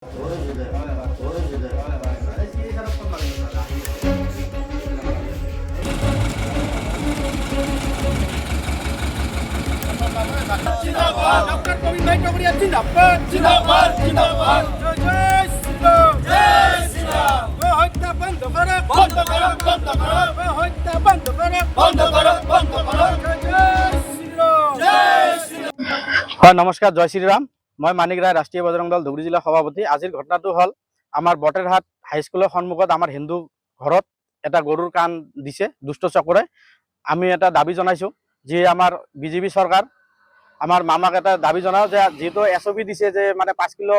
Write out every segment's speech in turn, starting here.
जिंदाबाद डॉक्टर गोविंद भाई टोकरिया जिंदाबाद जिंदाबाद जिंदाबाद जय श्री राम जय श्री राम वो हत्या बंद करो बंद करो बंद करो वो हत्या बंद करो बंद करो बंद करो जय श्री राम जय श्री राम। হয় নমস্কাৰ, জয় শ্ৰীৰাম। মই মানিক ৰায়, ৰাষ্ট্ৰীয় বজৰং দল ধুবুৰী জিলা সভাপতি। আজিৰ ঘটনাটো হ'ল আমাৰ বটেৰহাট হাইস্কুলৰ সন্মুখত আমাৰ হিন্দু ঘৰত এটা গৰুৰ কাণ দিছে দুষ্ট চক্ৰই। আমি এটা দাবী জনাইছোঁ, যি আমাৰ বিজেপি চৰকাৰ আমাৰ মামাক এটা দাবী জনাওঁ যে যিহেতু SOP দিছে যে মানে 5 কিলো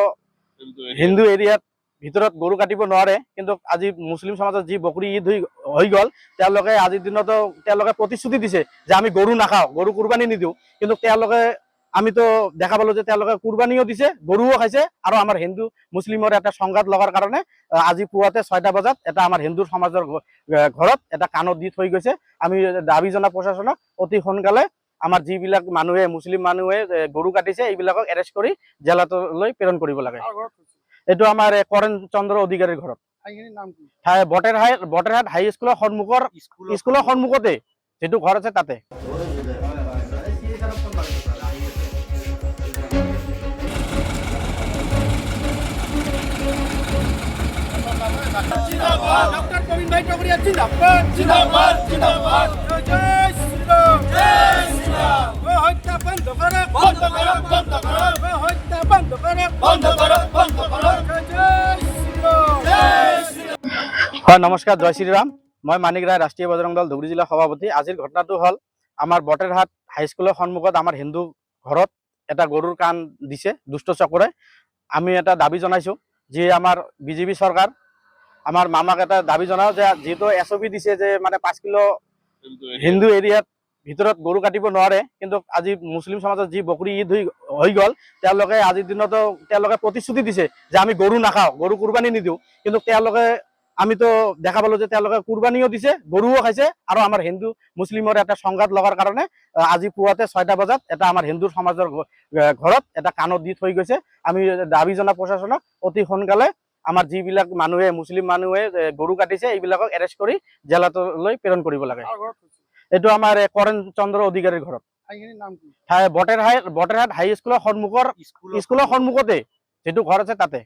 হিন্দু এৰিয়াত ভিতৰত গৰু কাটিব নোৱাৰে, কিন্তু আজি মুছলিম সমাজত যি বকৰি ঈদ হৈ গ'ল, তেওঁলোকে আজিৰ দিনতো তেওঁলোকে প্ৰতিশ্ৰুতি দিছে যে আমি গৰু নাখাওঁ, গৰু কুৰবানী নিদিওঁ, কিন্তু তেওঁলোকে আমিতো দেখা পালো যে তেওঁলোকে কুৰবানীও দিছে, গৰুও খাইছে, আৰু আমাৰ হিন্দু মুছলিমৰ এটা সংঘাত লগাৰ কাৰণে আজি পুৱাতে 6টা বজাত এটা আমাৰ হিন্দু সমাজৰ ঘৰত এটা কাণত দি থৈ গৈছে। আমি দাবী জনাওঁ প্ৰশাসনক অতি সোনকালে আমাৰ যিবিলাক মানুহে মুছলিম মানুহে গৰু কাটিছে এইবিলাকক এৰেষ্ট কৰি জেলালৈ প্ৰেৰণ কৰিব লাগে। এইটো আমাৰ কৰেণ চন্দ্ৰ অধিকাৰীৰ ঘৰত, বটেৰহাট হাইস্কুলৰ সন্মুখৰ স্কুলৰ সন্মুখতে যিটো ঘৰ আছে তাতে। जिंदाबाद डॉक्टर गोविंद भाई टोकरिया जिंदाबाद जिंदाबाद जिंदाबाद जय श्री राम जय श्री राम वो हत्या बंद करो बंद करो बंद करो वो हत्या बंद करो बंद करो बंद करो जय श्री राम जय श्री राम। হয় নমস্কাৰ, জয় শ্ৰীৰাম। মই মানিক ৰায়, ৰাষ্ট্ৰীয় বজৰং দল ধুবুৰী জিলা সভাপতি। আজিৰ ঘটনাটো হ'ল আমাৰ বটেৰহাট হাইস্কুলৰ সন্মুখত আমাৰ হিন্দু ঘৰত এটা গৰুৰ কাণ দিছে দুষ্ট চক্ৰই। আমি এটা দাবী জনাইছোঁ, যি আমাৰ বিজেপি চৰকাৰ আমাৰ মামাক এটা দাবী জনাওঁ যে যিহেতু SOP দিছে যে মানে 5 কিলো হিন্দু এৰিয়াত ভিতৰত গৰু কাটিব নোৱাৰে, কিন্তু আজি মুছলিম সমাজত যি বকৰি ঈদ হৈ গ'ল, তেওঁলোকে আজিৰ দিনতো তেওঁলোকে প্ৰতিশ্ৰুতি দিছে যে আমি গৰু নাখাওঁ, গৰু কুৰবানী নিদিওঁ, কিন্তু তেওঁলোকে আমিতো দেখা পালো যে তেওঁলোকে কুৰবানীও দিছে, গৰুও খাইছে, আৰু আমাৰ হিন্দু মুছলিমৰ এটা সংঘাত লগাৰ কাৰণে আজি পুৱাতে 6টা বজাত এটা আমাৰ হিন্দু সমাজৰ ঘৰত এটা কাণত দি থৈ গৈছে। আমি দাবী জনাওঁ প্ৰশাসনক অতি সোনকালে আমাৰ যিবিলাক মানুহে মুছলিম মানুহে গৰু কাটিছে এইবিলাকক এৰেষ্ট কৰি জেলালৈ প্ৰেৰণ কৰিব লাগে। এইটো আমাৰ কৰেণ চন্দ্ৰ অধিকাৰীৰ ঘৰত, বটেৰহাট হাইস্কুলৰ সন্মুখৰ স্কুলৰ সন্মুখতে যিটো ঘৰ আছে তাতে।